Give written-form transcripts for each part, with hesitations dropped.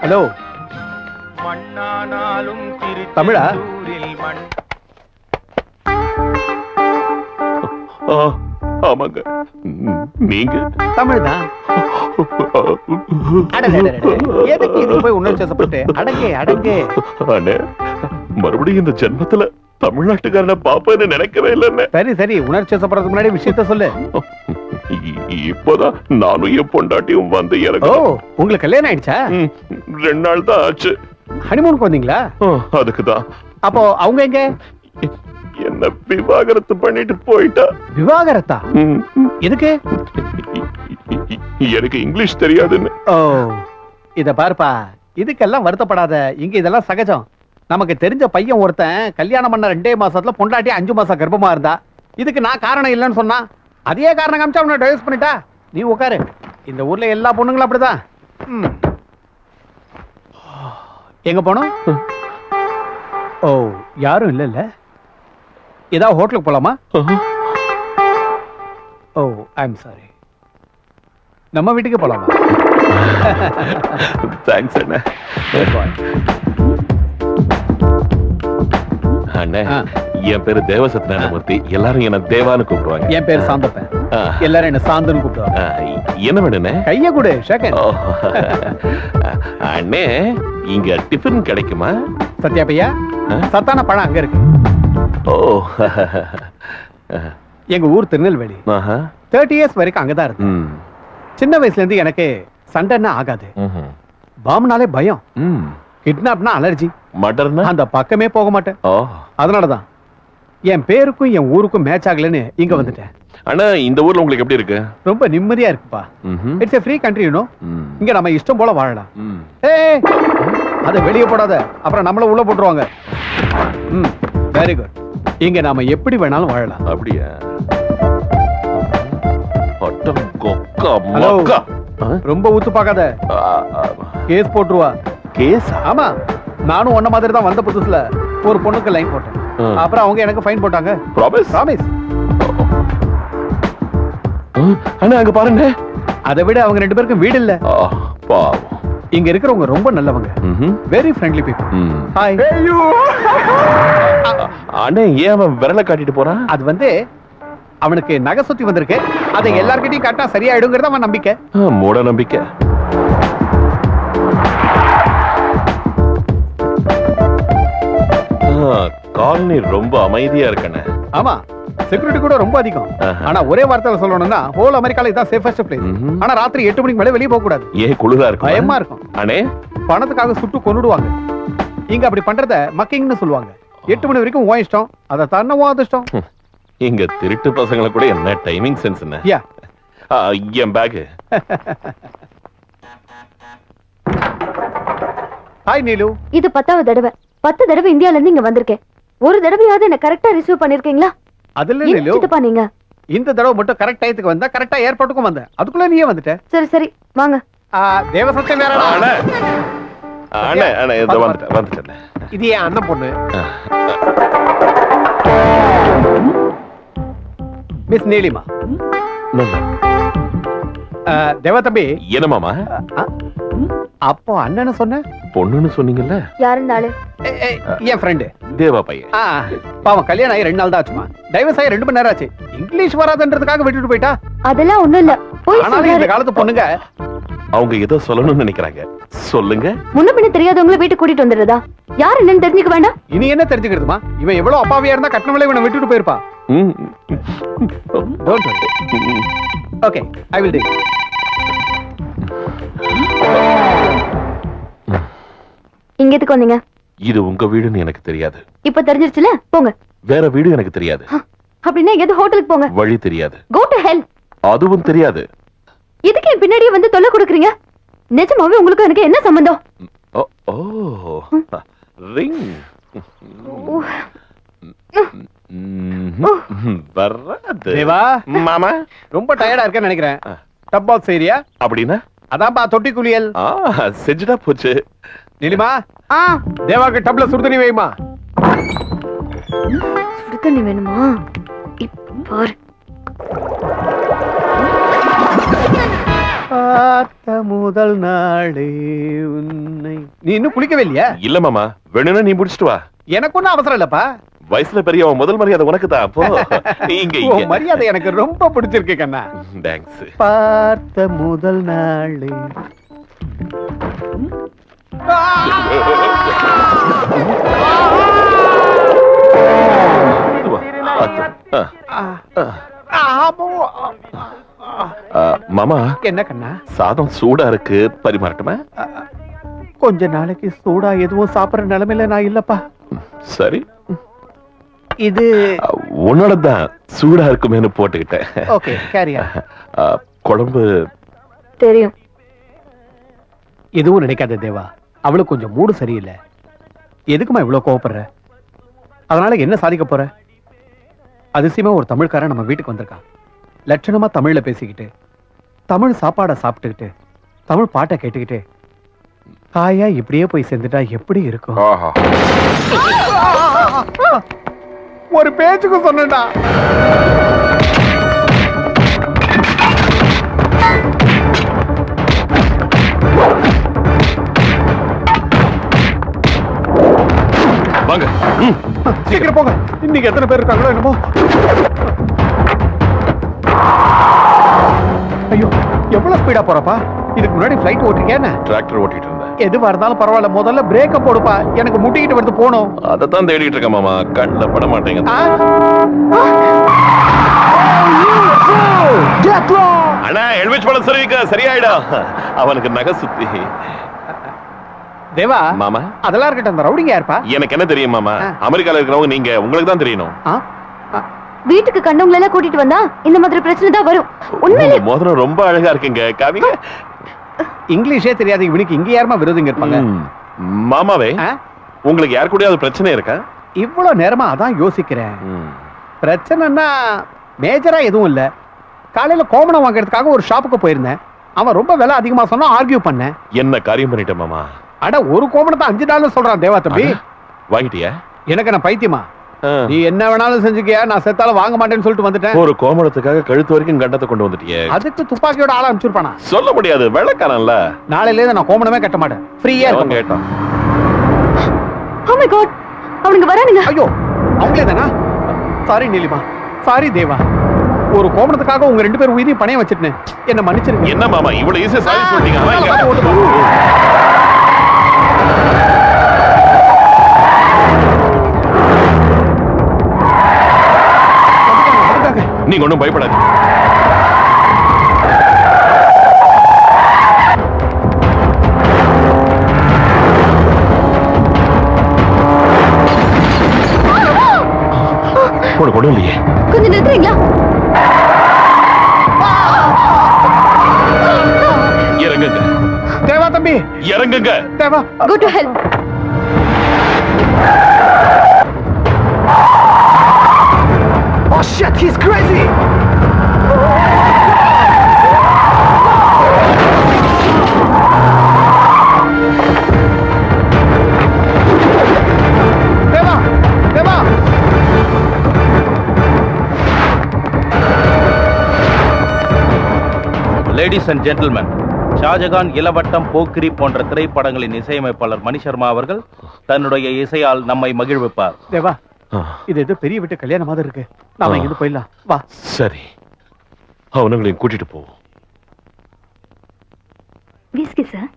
Hello, தமிழா? ஆமாங்க, நீங்க தமிழ் தான். எதுக்கு இது போய் உணர்ச்சப்பட்டு அடங்கே அடங்கே? அண்ணே, மறுபடியும் இந்த ஜென்மத்துல தமிழ்நாட்டுக்காரனை பாப்பேன்னு நினைக்கவே இல்லைன்னு. சரி சரி, உணர்ச்சப்படுறதுக்கு முன்னாடி விஷயத்த சொல்லு. இப்போதான் நானும் என் பொண்டாட்டியும் வந்து ஓ, இறங்க. உங்களுக்கு கல்யாணம் ஆயிடுச்சா? 2 நாள் தான் ஆச்சு. ஹனிமூனுக்கு வந்தீங்களா? அதுக்குதான். அப்போ அவங்க எங்க? என்ன விவாகரத்து பண்ணிட்டு போயிட்டா. விவாகரத்தா? எதுக்கு? எனக்கு இங்கிலீஷ் தெரியாதுன்னு. ஓ, இத பாருப்பா, இதுக்கெல்லாம் வருத்தப்படாத. இங்க இதெல்லாம் சகஜம். நமக்கு தெரிஞ்ச பையன் ஒருத்தன் கல்யாணம் பண்ண 2 மாசத்துல பொண்டாட்டி 5 மாசம் கர்ப்பமா இருந்தா. இதுக்கு நான் காரணம் இல்லைன்னு சொன்னா, அதே காரணம் காமிச்சா அவனை டைவர்ஸ் பண்ணிட்டா. நீ உட்காரு. இந்த ஊர்ல எல்லா பொண்ணுங்களும் அப்படிதான். எங்க போனோம்? ஓ, யாரும் இல்ல. ஏதாவது ஹோட்டலுக்கு போலாமா? ஓ, ஐ எம் சாரி. நம்ம வீட்டுக்கு போலாமா? தேங்க்ஸ் அண்ணா. அண்ணே, என் பேரு தேவசத்யநாராயணமூர்த்தி. எல்லாரும் என்ன தேவான்னு கூப்பிடுவாங்க. என் பேர் சாந்தப்பன். எல்லாரும் என்ன சாந்தன்னு கூப்பிடுவாங்க. என்ன வேணுண்ணே? கைய கொடு, ஷேக்கன். அண்ணே, இங்க டிஃபன் கிடைக்குமா? சத்யா பையா, சத்தான பழம் அங்க இருக்கு. ஓ, எங்க ஊர் திருநெல்வேலி. 30 இயர்ஸ் வரைக்கும் அங்கதான் இருக்கு. சின்ன வயசுல இருந்து எனக்கு சண்டைன்னா ஆகாது. பாம்னாலே பயம். கிட்னாப்னா அலர்ஜி. மர்டர்னா அந்த பக்கமே போக மாட்டேன். அதனாலதான் என் பேருக்கும் என் ஊருக்கும் மேட்ச் ஆகலன்னு இங்க வந்துட்டேன். அண்ணா, இந்த ஊர்ல உங்களுக்கு எப்படி இருக்கு? ரொம்ப நிம்மதியா இருக்குப்பா. It's a free country, you know. இங்க நம்ம இஷ்டம் போல வாழலாம். ஏய், அத வெளிய போடாத, அப்புறம் நம்மள உள்ள போட்டுருவாங்க. Very good. இங்க நாம எப்படி வேணாலும் வாழலாம். அப்படியே. ஹலோ, ரொம்ப ஊத்து பார்க்காத. கேஸ் போட்டுருவா. கேஸ்? ஆமா, நானும் ஒன்ன மாதிரி தான் வந்த புதுசுல ஒரு பொண்ணுக்கு லைன் போட்டேன். அப்புறம் அவங்க எனக்கு ஃபைன் போட்டாங்க. ப்ராமிஸ்? ப்ராமிஸ். அண்ணா, அங்க பாருங்க. அதை விட அவங்க 2 பேருக்கும் வீடு இல்ல. பாவம். இங்க இருக்கிறவங்க ரொம்ப நல்லவங்க. Very friendly people. ஹாய். அண்ணே, ஏன் அவன் விரல காட்டிட்டு போறான்? அது வந்து அவனுக்கு நகை சுத்தி வந்திருக்கு. அதை எல்லார்கிட்டயும் காட்டா சரியாயிடுங்கிறது அவன் நம்பிக்கை. மூட நம்பிக்கை. காலனி ரொம்ப அமைதியா இருக்கண்ணே. ஆமா, செக்யூரிட்டி கூட ரொம்ப அதிகம். ஆனா ஒரே வார்த்தையில சொல்லணும்னா ஹோல் அமெரிக்கால இதான் சேஃபஸ்ட் பிளேஸ். ஆனா ராத்திரி 8 மணிக்கு மேல வெளிய போக கூடாது. ஏன் குளிரா இருக்கும்? பயமா இருக்கும். அண்ணே, பணத்துக்காக சுட்டு கொன்னுடுவாங்க. இங்க அப்படி பண்றத மக்கிங்னு சொல்லுவாங்க. 8 மணி வரைக்கும் உன் இஷ்டம், அத தான உன் அதிர்ஷ்டம். இங்க திருட்டு பசங்கள கூட என்ன டைமிங் சென்ஸ் என்ன? யா, என் பேக். ஹாய் நீலு. இது 10வது தடவை. 10 தடவை இந்தியால இருந்து இங்க வந்திருக்கேன். ஒரு தடவையாவது என்ன கரெக்ட்டா ரிசீவ் பண்ணிருக்கீங்களா? அதுல நீலு, சித்தப்பா நீங்க இந்த தடவை மட்டும் கரெக்ட் டைத்துக்கு வந்தா, கரெக்ட்டா ஏர்போர்ட்டுக்கும் வந்த. அதுக்குள்ள நீயே வந்துட்ட. சரி சரி, வாங்க. தேவசத்தே வேறடா. அண்ணே, இத வந்துட்டேன். இது ஏன் அண்ணன் பொண்ணு? மிஸ் நீலிமா. தேவா தம்பி. என்ன மாமா? அப்போ அண்ணன்னு சொன்ன, பொண்ணுன்னு சொன்னீங்கல்ல? யார் இந்த ஆளு? என் ஃப்ரெண்டு தேவா பையன். பாவம், கல்யாணம் ஆகி 2 நாள் தான் ஆச்சுமா. டைவர்ஸ் ஆகி 2 மணி நேரம் ஆச்சு. இங்கிலீஷ் வராதுன்றதுக்காக விட்டுட்டு போயிட்டா. அதெல்லாம் ஒண்ணும் இல்ல. ஆனாலும் இந்த காலத்து பொண்ணுங்க அவங்க ஏதோ சொல்லணும்னு நினைக்கிறாங்க. சொல்லுங்க. முன்ன பின்ன தெரியாதவங்கள வீட்டுக்கு கூட்டிட்டு வந்துடுறதா? யார் என்னன்னு தெரிஞ்சுக்க வேண்டாம்? இனி என்ன தெரிஞ்சுக்கிறதுமா? இவன் எவ்வளவு அப்பாவியா இருந்தா கட்டணவளை இவனை விட்டுட்டு போயிருப்பா. Don't worry. Okay, I will do it. இங்க எதுக்கு வந்தீங்க? இது உங்க வீடுன்னு எனக்கு தெரியாது. இப்ப தெரிஞ்சிருச்சுல, போங்க. வேற வீடு எனக்கு தெரியாது. அப்படின்னா எது ஹோட்டலுக்கு போங்க. வழி தெரியாது. Go to hell. அதுவும் தெரியாது. இதுக்கு என் பின்னாடியே வந்து தொல்லை கொடுக்குறீங்க? நிஜமாவே உங்களுக்கு எனக்கு என்ன சம்பந்தம்? ரிங். தேவா, மாமா ரொம்ப டயர்டா இருக்கேன்னு நினைக்கிறேன். டப் பாத் செய்றியா? அப்படின்னா அதான்ப்பா தொட்டி குளியல். செஞ்சுட்டா போச்சு. நிலிமா, தேவாக்கு டப்ல சுடுதண்ணி வைமா. சுடுதண்ணி வேணுமா? பாரு. பார்த்த முதல் நாளே உன்னை. நீ இன்னும் குளிக்கவே இல்லையா? இல்ல மாமா, வேணும்னா நீ முடிச்சிட்டு வா. எனக்கு ஒண்ணும் அவசரம் இல்லப்பா. வயசுல பெரியவன், முதல் மரியாதை உனக்கு தான். அப்போ இங்க உன் மரியாதை எனக்கு ரொம்ப பிடிச்சிருக்கு கண்ணா. தேங்க்ஸ். பார்த்த முதல் நாளே. மாமா, என்ன கண்ணா? சாதம் சூடா இருக்கு, பரிமாறட்டுமா? கொஞ்ச நாளைக்கு சூடா எதுவும் சாப்பிடுற நிலைமையில நான் இல்லப்பா. சரி, இது உன்னோடதான் சூடா இருக்குமேனு போட்டுக்கிட்டேன். ஓகே, கேரியா. குழம்பு தெரியும். எதுவும் நினைக்காத தேவா. அவளுக்கு கொஞ்சம் மூடு சரியில்லை. எதுக்குமா இவ்வளவு கோவப்படுற? அதனால என்ன சாதிக்க போற? அதிசயமா ஒரு தமிழ்காரன் நம்ம வீட்டுக்கு வந்திருக்கான். லட்சணமா தமிழ்ல பேசிக்கிட்டு, தமிழ் சாப்பாடை சாப்பிட்டுக்கிட்டு, தமிழ் பாட்டை கேட்டுக்கிட்டு, காயா இப்படியே போய் சேர்ந்துட்டா எப்படி இருக்கும்? ஒரு பேச்சுக்கு சொன்னடா. வாங்க, சீக்கிரம் போங்க. இன்னைக்கு எத்தனை பேர் இருக்காங்களோ என்னமோ. ஐயோ, எவ்வளவு ஸ்பீடா போறப்பா? இதுக்கு முன்னாடி ஃளைட் ஓட்டிருக்கேன். டிராக்டர் ஓட்டிட்டு இருந்தேன். எதுவா இருந்தாலும் பரவாயில்ல, முதல்ல பிரேக்க போடுப்பா. எனக்கு முட்டிக்கிட்டு வந்து போகணும். அதத்தான் தேடிட்டு இருக்கேன் மாமா, கண்ணுல பட மாட்டேங்க. அண்ணா, ஹெல்மெட் படம் சரிவிக்க சரியாயிடும். அவனுக்கு நகை சுத்தி. தேவா மாமா, அதெல்லாம் இருக்கட்டும். அந்த ரவுடிங்க யாருப்பா? எனக்கு என்ன தெரியும் மாமா? அமெரிக்கால இருக்கிறவங்க நீங்க, உங்களுக்கு தான் தெரியணும். வீட்டுக்கு கண்டவங்களை எல்லாம் கூட்டிட்டு வந்தா இந்த மாதிரி பிரச்சனை தான் வரும். உண்மையிலே மோதிரம் ரொம்ப அழகா இருக்குங்க. காவிங்க. இங்கிலீஷே தெரியாது இவனுக்கு. இங்க யாருமா விரோதிங்க இருப்பாங்க? மாமாவே, உங்களுக்கு யார் கூடயாவது பிரச்சனை இருக்கா? இவ்வளவு நேரமா அதான் யோசிக்கிறேன். பிரச்சனைன்னா மேஜரா எதுவும் இல்ல. காலையில கோமணம் வாங்குறதுக்காக ஒரு ஷாப்புக்கு போயிருந்தேன். அவன் ரொம்ப விலை அதிகமா சொன்னா ஆர்கியூ பண்ணேன். என்ன காரியம் பண்ணிட்ட மாமா? அட, ஒரு கோமணத்தை $5 சொல்றான் தேவா தம்பி. வாங்கிட்டியா? எனக்கு என்ன பைத்தியமா? நீ என்ன வேணாலும் செஞ்சுக்கியா, நான் செத்தாலும் வாங்க மாட்டேன்னு சொல்லிட்டு வந்துட்டேன். ஒரு கோமணத்துக்காக கழுத்து வரைக்கும் கண்டத்தை கொண்டு வந்துட்டியே. அதுக்கு துப்பாக்கியோட ஆள அனுப்பிச்சிருப்பானா? சொல்ல முடியாது, வெள்ளக்காரன்ல. நாளையில இருந்து நான் கோமணமே கட்ட மாட்டேன். ஃப்ரீயா இருக்கும். கேட்டான். Oh my God, அவனுங்க வரானுங்க. ஐயோ, அவங்களே தானா? சாரி நீலிமா, சாரி தேவா. ஒரு கோமணத்துக்காக உங்க 2 பேர் உயிரையும் பணையம் வச்சிட்டேன். என்ன மன்னிச்சிருங்க. என்ன மாமா இவ்வளவு ஈஸியா சாரி சொல்றீங்க? நீங்க ஒண்ணும் பயப்படாது. கொண்டு இல்லையே. கொஞ்சம் நிறுத்துறீங்களா? இறங்குங்க தேவா தம்பி, இறங்குங்க. Deva, Go to hell. Oh shit, he's crazy. Deva, Deva. Ladies and gentlemen, Shahjahan, Ilavattam, Pokkiri போன்ற திரைப்படங்களின் இசையமைப்பாளர் மணி சர்மா அவர்கள் தன்னுடைய இசையால் நம்மை மகிழ்விப்பார். தேவா, இது ஏதோ பெரிய வீட்டு கல்யாணம் மாதிரி இருக்கு. நாம இங்கிருந்து போயிடலாம். வா. சரி, அவனுங்களையும் கூட்டிட்டு போ. Whisky sir.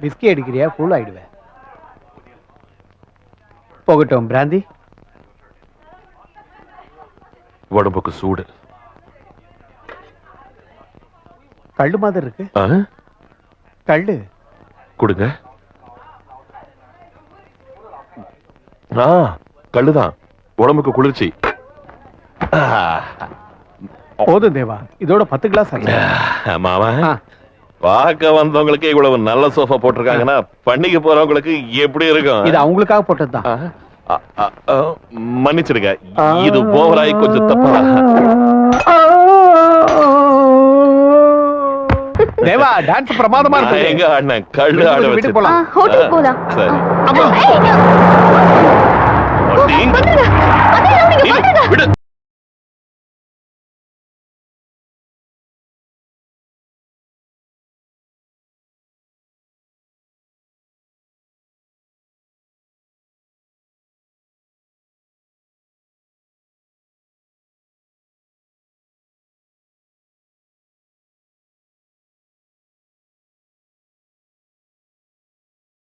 விஸ்கி அடிக்கிறியா? கூல் ஆயிடுவேன். போகட்டும். பிராந்தி? உடம்புக்கு சூடு. கள்ளு மாதிரி இருக்கு. கள்ளு கொடுங்க. கள்ளுதான், உடம்புக்கு குளிர்ச்சி. போதும் தேவா, இதோட 10 கிளாஸ் ஆச்சு. மாமா, பார்க்க வந்தவங்களுக்கு இவ்வளவு நல்ல சோஃபா போட்டிருக்காங்கன்னா பண்டிகை போறவங்களுக்கு எப்படி இருக்கும்? இது அவங்களுக்காக போட்டதுதான். மன்னிச்சிருங்க, இது ஓவராய் கொஞ்சம் தப்பா. தேவா, டான்ஸ் பிரமாதமா இருக்கு. எங்க அண்ணன் கள்ளு ஆட வச்சு போலாம். ஹோட்டல் போலாம். சரி. அம்மா, விடு.